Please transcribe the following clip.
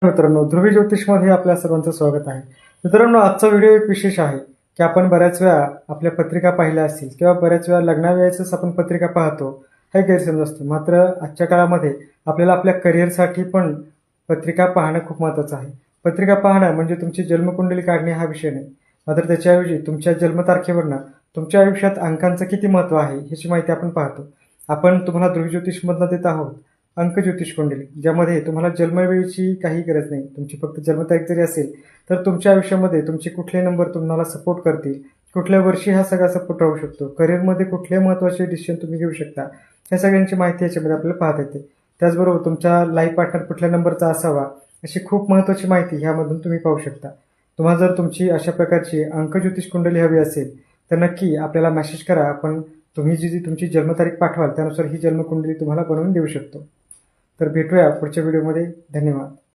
मित्रांनो, ध्रुवी ज्योतिषमध्ये आपल्या सर्वांचं स्वागत आहे. मित्रांनो, आजचा व्हिडिओ एक विशेष आहे की आपण बऱ्याच वेळा आपल्या पत्रिका पाहिल्या असतील किंवा बऱ्याच वेळा लग्नावेळेसच आपण पत्रिका पाहतो, हे गैरसमज असतो. मात्र आजच्या काळामध्ये आपल्याला आपल्या करिअरसाठी पण पत्रिका पाहणं खूप महत्त्वाचं आहे. पत्रिका पाहणं म्हणजे तुमची जन्मकुंडली काढणे हा विषय नाही, मात्र त्याच्याऐवजी तुमच्या जन्मतारखेवरनं तुमच्या आयुष्यात अंकांचं किती महत्त्व आहे ह्याची माहिती आपण पाहतो. आपण तुम्हाला ध्रुवी ज्योतिषमधनं देत आहोत अंक ज्योतिष कुंडली, ज्यामध्ये तुम्हाला जन्मवेळेची काही गरज नाही. तुमची फक्त जन्मतारीख जरी असेल तर तुमच्या आयुष्यामध्ये तुमचे कुठले नंबर तुम्हाला सपोर्ट करतील, कुठल्या वर्षी हा सगळा सपोर्ट राहू शकतो, करिअरमध्ये कुठले महत्त्वाचे डिसिजन तुम्ही घेऊ शकता, ह्या सगळ्यांची माहिती याच्यामध्ये आपल्याला पाहता येते. त्याचबरोबर तुमचा लाईफ पार्टनर कुठल्या नंबरचा असावा अशी खूप महत्त्वाची माहिती ह्यामधून तुम्ही पाहू शकता. तुम्हाला जर तुमची अशा प्रकारची अंक ज्योतिष कुंडली हवी असेल तर नक्की आपल्याला मेसेज करा. आपण तुम्ही जी तुमची जन्मतारीख पाठवाल त्यानुसार ही जन्मकुंडली तुम्हाला बनवून देऊ शकतो. तर भेटूया पुढच्या व्हिडिओमध्ये. धन्यवाद.